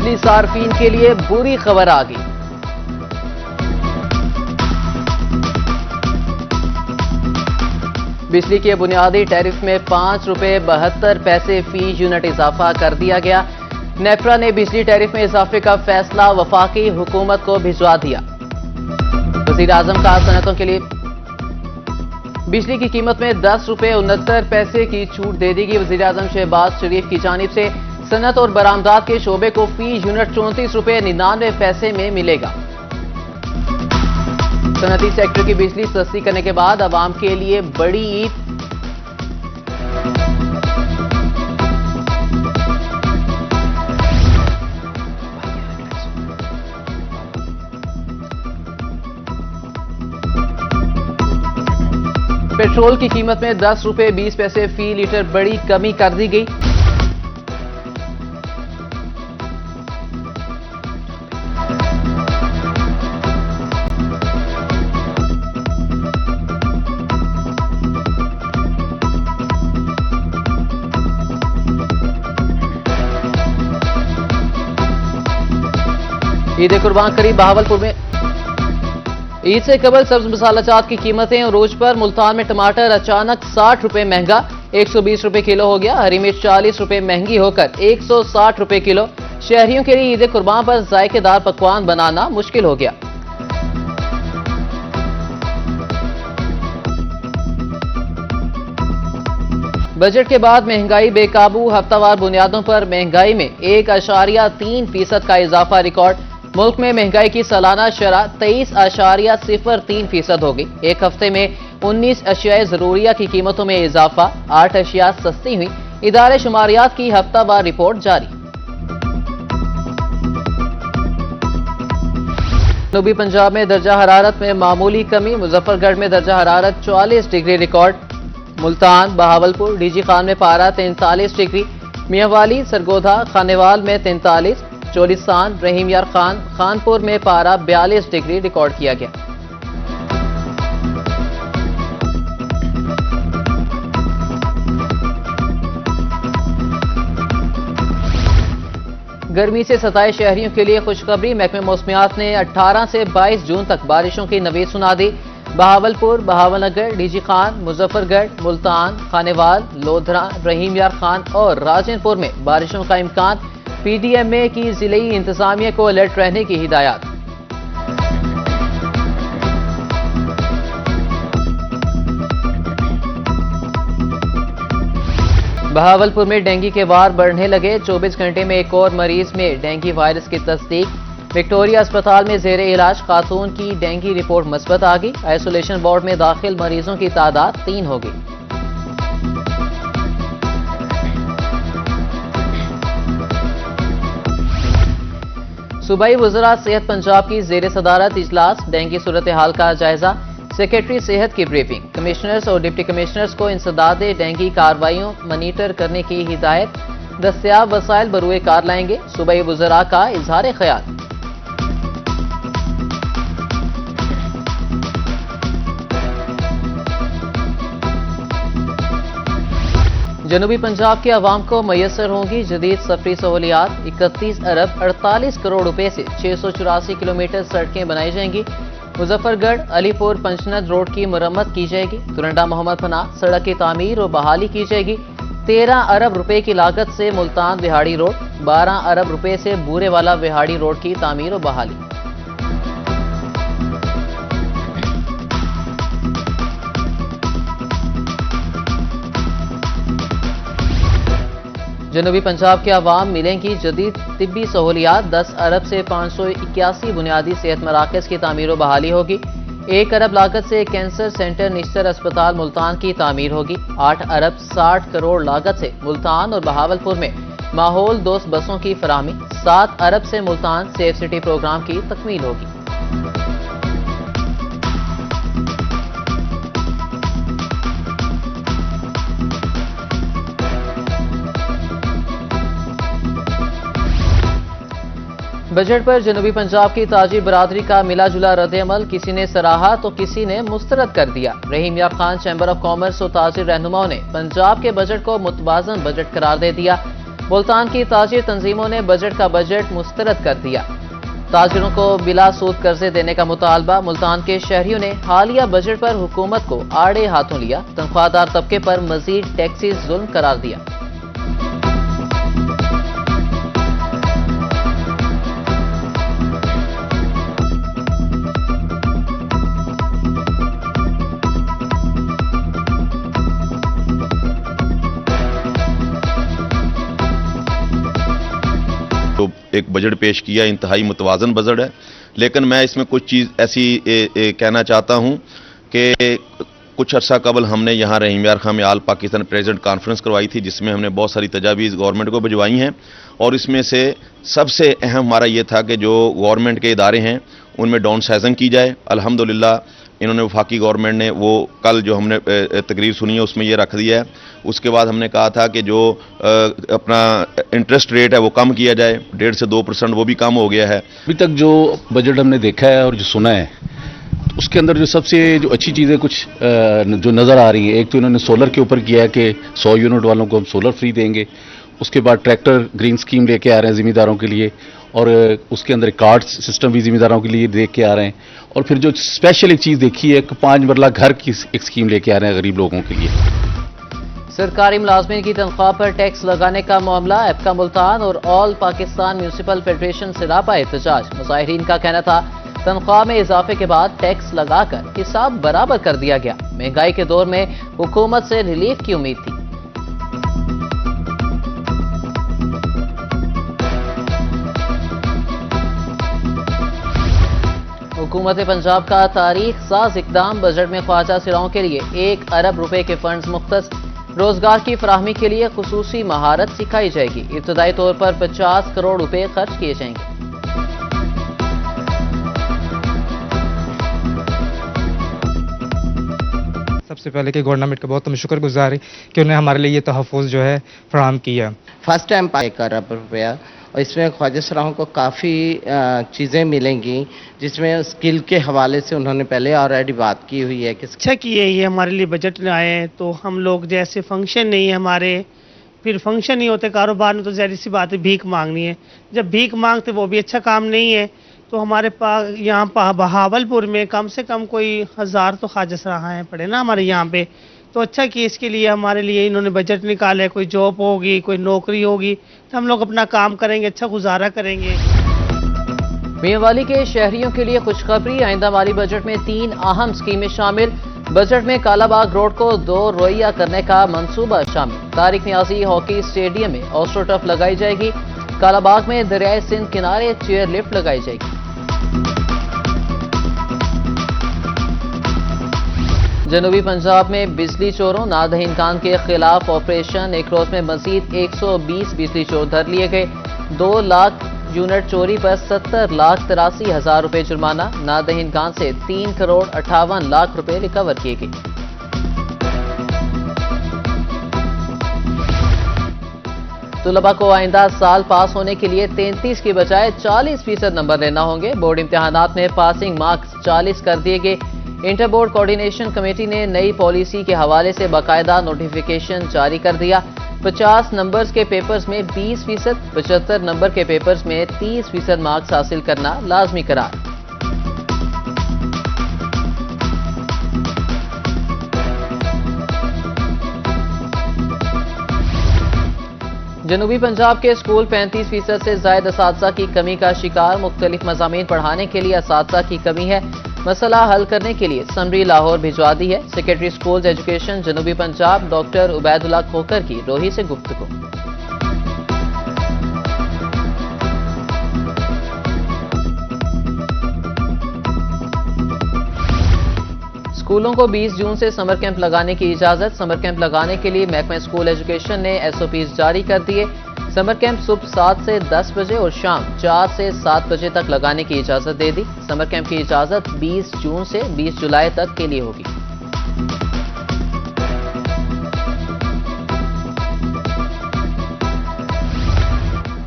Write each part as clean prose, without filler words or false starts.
बिजली सार्फिन के लिए बुरी खबर आ गई। बिजली के बुनियादी टैरिफ में 5 रुपए 72 पैसे फी यूनिट इजाफा कर दिया गया। नेपरा ने बिजली टैरिफ में इजाफे का फैसला वफाकी हुकूमत को भिजवा दिया। वजीर आजम का सनतों के लिए बिजली की कीमत में 10 रुपए 69 पैसे की छूट दे दी गई। वजीर आजम शहबाज शरीफ की जानिब से सनत और बरामदात के शोबे को फी यूनिट 34 रुपए 99 पैसे में मिलेगा। सनती सेक्टर की बिजली सस्ती करने के बाद आवाम के लिए बड़ी ईद। पेट्रोल की कीमत में 10 रुपए 20 पैसे फी लीटर बड़ी कमी कर दी गई। ईद कुर्बान करीब बहावलपुर में ईद से कबल सब्ज मसाला जात की कीमतें अरूज पर। मुल्तान में टमाटर अचानक 60 रुपए महंगा 120 रुपए किलो हो गया। हरी मिर्च 40 रुपए महंगी होकर 160 रुपए किलो। शहरियों के लिए ईद कुर्बान पर जायकेदार पकवान बनाना मुश्किल हो गया। बजट के बाद महंगाई बेकाबू। हफ्तावार बुनियादों पर महंगाई में 1.3% का इजाफा रिकॉर्ड। मुल्क में महंगाई की सालाना शरह 23.03% हो गई। एक हफ्ते में 19 अशियाए जरूरिया की कीमतों में इजाफा, 8 अशिया सस्ती हुई। इदारे शुमारियात की हफ्तावार रिपोर्ट जारी। जनूबी पंजाब में दर्जा हरारत में मामूली कमी। मुजफ्फरगढ़ में दर्जा हरारत 44 degree record. Multan, Bahawalpur, DG Khan में पारा 43 डिग्री। मियांवाली, सरगोधा, खानेवाल में 43, चोलिस्तान, रहीम यार खान, खानपुर में पारा 42 डिग्री रिकॉर्ड किया गया। गर्मी से सताए शहरियों के लिए खुशखबरी। महकमे मौसमियात ने 18 से 22 जून तक बारिशों की नवीद सुना दी। बहावलपुर, बहावलनगर, डीजी खान, मुजफ्फरगढ़, मुल्तान, खानेवाल, लोधरा, रहीम यार खान और राजनपुर में बारिशों का इम्कान। पीडीएमए की जिले इंतजामिया को अलर्ट रहने की हिदायत। बहावलपुर में डेंगू के वार बढ़ने लगे। 24 घंटे में एक और मरीज में डेंगू वायरस की तस्दीक। विक्टोरिया अस्पताल में जेर इलाज खातून की डेंगू रिपोर्ट मुस्बत आ गई। आइसोलेशन वार्ड में दाखिल मरीजों की तादाद 3 हो गई। सूबाई वज़रा सेहत पंजाब की जेर सदारत इजलास। डेंगू सूरत हाल का जायजा। सेक्रेटरी सेहत की ब्रीफिंग। कमिश्नर्स और डिप्टी कमिश्नर्स को इंसदाद डेंगू कार्रवाइयों मॉनिटर करने की हिदायत। दस्तियाब वसाइल बरूए कार लाएंगे। सूबाई वज़रा का इजहार ख्याल। जनूबी पंजाब के अवाम को मैसर होंगी जदीद सफरी सहूलियात। 31 अरब 48 करोड़ रुपए से 684 किलोमीटर सड़कें बनाई जाएंगी। मुजफ्फरगढ़, अलीपुर, पंचनद रोड की मरम्मत की जाएगी। तुरंडा मोहम्मद पनाह सड़क की तामीर और बहाली की जाएगी। 13 अरब रुपए की लागत से मुल्तान विहाड़ी रोड, 12 अरब रुपए से बूरेवाला विहाड़ी रोड की तामीर और बहाली। जनूबी पंजाब के अवाम मिलेंगी जदीद तिब्बी सहूलियात। 10 अरब से 581 बुनियादी सेहत मराकज़ की तामीर व बहाली होगी। 1 अरब लागत से कैंसर सेंटर निश्तर अस्पताल मुल्तान की तामीर होगी। 8 अरब 60 करोड़ लागत से मुल्तान और बहावलपुर में माहौल दोस्त बसों की फराहमी। 7 अरब से मुल्तान सेफ सिटी प्रोग्राम की तकमील होगी। बजट पर जनूबी पंजाब की ताजिर बरादरी का मिला जुला रद्द-ए-अमल। किसी ने सराहा तो किसी ने मुस्तरद कर दिया। रहीम यार खान चैम्बर ऑफ कॉमर्स और ताजिर रहनुमाओं ने पंजाब के बजट को मुतवाज़न बजट करार दे दिया। मुल्तान की ताजिर तंजीमों ने बजट का बजट मुस्तरद कर दिया। ताजिरों को बिला सूद कर्जे देने का मुतालबा। मुल्तान के शहरियों ने हालिया बजट पर हुकूमत को आड़े हाथों लिया। तनख्वाहदार तबके पर मजीद टैक्सी जुल्म करार दिया। तो एक बजट पेश किया, इंतहाई मुतवाज़न बजट है, लेकिन मैं इसमें कुछ चीज़ ऐसी कहना चाहता हूं कि कुछ अर्सा कबल हमने यहाँ रहीम यार खां में आल पाकिस्तान प्रेसिडेंट कॉन्फ्रेंस करवाई थी, जिसमें हमने बहुत सारी तजावीज़ गवर्नमेंट को भिजवाई हैं, और इसमें से सबसे अहम हमारा ये था कि जो गवर्नमेंट के इदारे हैं उनमें डाउन साइजिंग की जाए। अल्हम्दुलिल्लाह इन्होंने वफाकी गवर्नमेंट ने वो कल जो हमने तकरीर सुनी है उसमें ये रख दिया है। उसके बाद हमने कहा था कि जो अपना इंटरेस्ट रेट है वो कम किया जाए, 1.5 से 2% वो भी कम हो गया है। अभी तक जो बजट हमने देखा है और जो सुना है, तो उसके अंदर जो सबसे जो अच्छी चीज़ें कुछ जो नज़र आ रही हैं, एक तो इन्होंने सोलर के ऊपर किया है कि 100 यूनिट वालों को हम सोलर फ्री देंगे। उसके बाद ट्रैक्टर ग्रीन स्कीम लेके आ रहे हैं ज़मींदारों के लिए, और उसके अंदर कार्ड सिस्टम भी ज़मींदारों के लिए देख के आ रहे हैं। और फिर जो स्पेशल एक चीज़ देखी है कि 5 मरला घर की एक स्कीम लेके आ रहे हैं गरीब लोगों के लिए। सरकारी मुलाजमीन की तनख्वाह पर टैक्स लगाने का मामला। एपका मुल्तान और ऑल पाकिस्तान म्यूनिसिपल फेडरेशन से रापा एहतजाज। मुजाहिरीन का कहना था तनख्वाह में इजाफे के बाद टैक्स लगाकर हिसाब बराबर कर दिया गया। महंगाई के दौर में हुकूमत से रिलीफ की उम्मीद थी। हुकूमत पंजाब का तारीख साज इकदाम। बजट में ख्वाजा सिराओं के लिए 1 अरब रुपए के फंड्स मुख्तस। रोजगार की फराहमी के लिए खुसूसी महारत सिखाई जाएगी। इब्तदाई तौर पर 50 करोड़ रुपए खर्च किए जाएंगे। सबसे पहले कि गवर्नमेंट का बहुत हम शुक्रगुजार है कि उन्हें हमारे लिए ये तहफ़्फ़ुज़ जो है फराहम किया। फर्स्ट टाइम 1 अरब रुपया, और इसमें ख्वाजा सराहों को काफ़ी चीज़ें मिलेंगी, जिसमें स्किल के हवाले से उन्होंने पहले ऑलरेडी बात की हुई है कि अच्छा किए ये हमारे लिए बजट में आए। तो हम लोग जैसे फंक्शन नहीं है हमारे, फिर फंक्शन नहीं होते कारोबार में, तो ज़ाहिर सी बात है भीख मांगनी है। जब भीख मांगते वो भी अच्छा काम नहीं है। तो हमारे पास यहाँ बहावलपुर में कम से कम कोई 1000 तो ख्वाजा सराहाएँ पड़े ना हमारे यहाँ पे। तो अच्छा कि इसके लिए हमारे लिए इन्होंने बजट निकाला है। कोई जॉब होगी, कोई नौकरी होगी, तो हम लोग अपना काम करेंगे, अच्छा गुजारा करेंगे। मियांवाली के शहरियों के लिए खुशखबरी। आइंदा माली बजट में 3 अहम स्कीमें शामिल। बजट में कालाबाग रोड को 2 रोइया करने का मंसूबा शामिल। तारिक नियाजी हॉकी स्टेडियम में ऑस्ट्रोटर्फ लगाई जाएगी। कालाबाग में दरियाए सिंध किनारे चेयर लिफ्ट लगाई जाएगी। जनूबी पंजाब में बिजली चोरों। नादहीन खान के खिलाफ ऑपरेशन। एक रोज में मजीद 120 बिजली चोर धर लिए गए। 2 लाख यूनिट चोरी पर 70,83,000 रुपए जुर्माना। नादहीन खान से 3 करोड़ 58 लाख रुपए रिकवर किए गए। तुलबा को आइंदा साल पास होने के लिए 33 की बजाय 40% नंबर लेना होंगे। बोर्ड इम्तिहानात में पासिंग मार्क्स 40 कर दिए गए। इंटर बोर्ड कोऑर्डिनेशन कमेटी ने नई पॉलिसी के हवाले से बाकायदा नोटिफिकेशन जारी कर दिया। 50 नंबर्स के पेपर्स में 20%, 75 नंबर के पेपर्स में 30% मार्क्स हासिल करना लाजमी करार। जनूबी पंजाब के स्कूल 35% से ज्यादा असातिज़ा की कमी का शिकार। मुख्तलिफ मज़ामीन पढ़ाने के लिए असातिज़ा की कमी है। मसला हल करने के लिए समरी लाहौर भिजवा दी है। सेक्रेटरी स्कूल्स एजुकेशन जनूबी पंजाब डॉक्टर उबैदुल्ला खोकर की रोही से गुफ्तगू। स्कूलों को 20 जून से समर कैंप लगाने की इजाजत। समर कैंप लगाने के लिए महकमा स्कूल एजुकेशन ने SOPs जारी कर दिए। समर कैंप सुबह 7 से 10 बजे और शाम 4 से 7 बजे तक लगाने की इजाजत दे दी। समर कैंप की इजाजत 20 जून से 20 जुलाई तक के लिए होगी।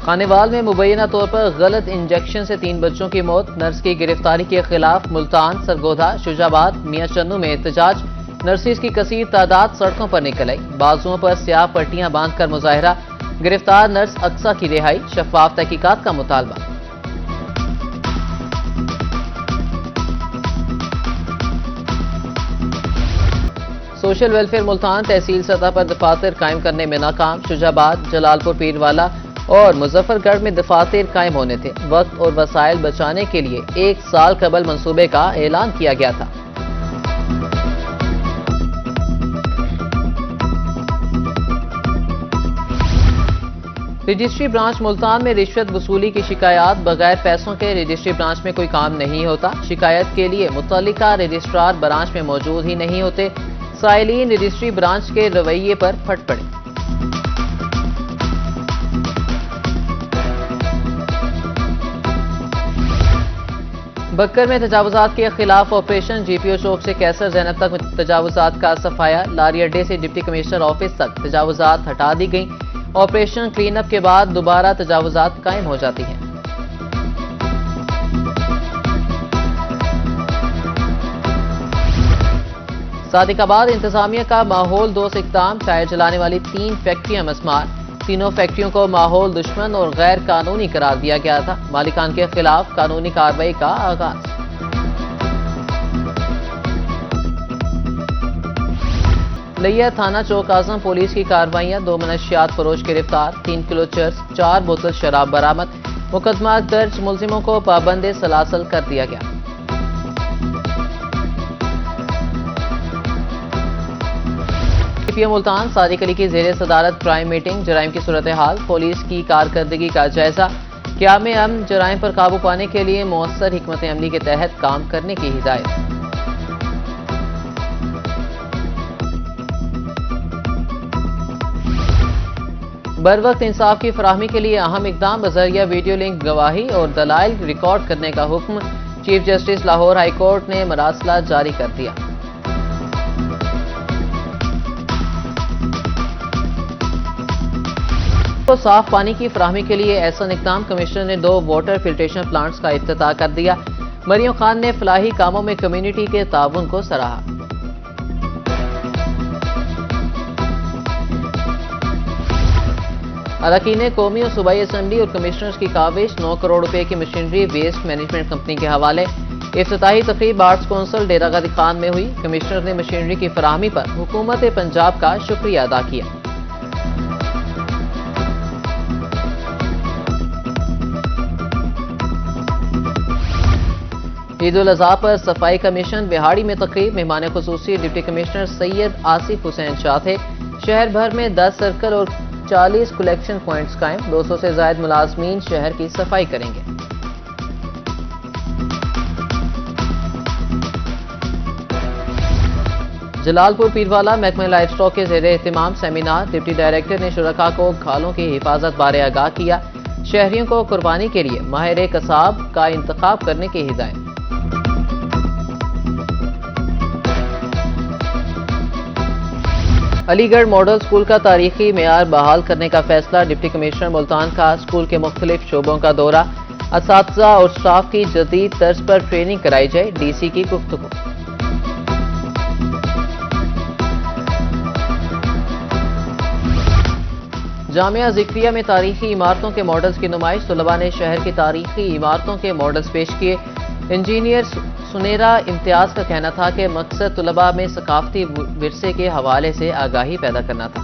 खानेवाल में मुबैना तौर पर गलत इंजेक्शन से 3 बच्चों की मौत। नर्स की गिरफ्तारी के खिलाफ मुल्तान, सरगोधा, शुजाबाद, मियां चन्नू में एहतजाज। नर्सिस की कसीर तादाद सड़कों पर निकल आई। बाजुओं पर स्याह पट्टियां बांधकर मुजाहरा। गिरफ्तार नर्स अक्सा की रिहाई, शफाफ तहकीकात का मुतालबा। सोशल वेलफेयर मुल्तान तहसील सतह पर दफातर कायम करने में नाकाम। शुजाबाद, जलालपुर, पीरवाला और मुजफ्फरगढ़ में दफातर कायम होने थे। वक्त और वसाइल बचाने के लिए 1 साल कबल मंसूबे का ऐलान किया गया था। रजिस्ट्री ब्रांच मुल्तान में रिश्वत वसूली की शिकायत। बगैर पैसों के रजिस्ट्री ब्रांच में कोई काम नहीं होता। शिकायत के लिए मुतल्लिका रजिस्ट्रार ब्रांच में मौजूद ही नहीं होते। साइलीन रजिस्ट्री ब्रांच के रवैये पर फट पड़े। बक्कर में तजावुजात के खिलाफ ऑपरेशन। जीपीओ चौक से कैसर जैनब तक तजावुजात का सफाया। लारी अड्डे से डिप्टी कमिश्नर ऑफिस तक तजावुजात हटा दी गई। ऑपरेशन क्लीन अप के बाद दोबारा तजावुजात कायम हो जाती हैं। सादिकाबाद इंतजामिया का माहौल दोस्त इक़दाम। टायर जलाने वाली 3 फैक्ट्रियां मस्मार। तीनों फैक्ट्रियों को माहौल दुश्मन और गैर कानूनी करार दिया गया था। मालिकान के खिलाफ कानूनी कार्रवाई का आगाज। लिया थाना चौक आजम पुलिस की कार्रवाइयां। 2 मनशियात फरोश गिरफ्तार। 3 किलो चर्स, 4 बोतल शराब बरामद। मुकदमा दर्ज, मुलजिमों को पाबंद सलासल कर दिया गया। मुल्तान सादिक अली की ज़ेरे सदारत प्राइम मीटिंग। जराइम की सूरत हाल, पुलिस की कारकर्दगी का जायजा। क़याम अमन जराइम पर काबू पाने के लिए मौसर हिकमत अमली के तहत काम करने की हिदायत। बर वक्त इंसाफ की फराहमी के लिए अहम इकदाम। बजरिया वीडियो लिंक गवाही और दलाइल रिकॉर्ड करने का हुक्म। Chief justice Lahore high court ने मरासला जारी कर दिया। को साफ पानी की फराहमी के लिए एहसन इक़दाम। कमिश्नर ने 2 वाटर फिल्ट्रेशन प्लांट्स का इफ्तिताह कर दिया। मरियम खान ने फलाही कामों में कम्युनिटी के ताउन को सराहा। अरकान कौमी और सूबाई असम्बली और कमिश्नर्स की काविश। 9 करोड़ रुपए की मशीनरी वेस्ट मैनेजमेंट कंपनी के हवाले। इफ्तिताही तकरीब आर्ट्स कौंसिल डेरा गाजी खान में हुई। कमिश्नर ने मशीनरी की फराहमी पर हुकूमत पंजाब का शुक्रिया अदा किया। ईद उल अज़हा पर सफाई कमीशन। बिहाड़ी में तकरीब। मेहमान खुसूसी डिप्टी कमिश्नर सैयद आसिफ हुसैन शाह थे। शहर भर में 10 सर्कल और 40 कलेक्शन पॉइंट्स कायम। 200 से ज्यादा मुलाजमीन शहर की सफाई करेंगे। जलालपुर पीरवाला महकमा लाइफ स्टॉक के ज़ेरे एहतिमाम सेमिनार। डिप्टी डायरेक्टर ने शुरका को घालों की हिफाजत बारे आगाह किया। शहरियों को कुर्बानी के लिए माहिर कसाब का इंतखाब करने की हिदायत। अलीगढ़ मॉडल स्कूल का तारीखी मेयार बहाल करने का फैसला। डिप्टी कमिश्नर मुल्तान का स्कूल के मुख्तलिफ शोबों का दौरा। असातिज़ा और स्टाफ की जदीद तर्ज पर ट्रेनिंग कराई जाए, डीसी की गुफ्तगू। जामिया ज़िक्रिया में तारीखी इमारतों के मॉडल्स की नुमाइश। तलबा ने शहर की तारीखी इमारतों के मॉडल्स पेश किए। इंजीनियर सुनेरा इम्तियाज का कहना था कि मकसद तलबा में सकाफती विरसे के हवाले से आगाही पैदा करना था।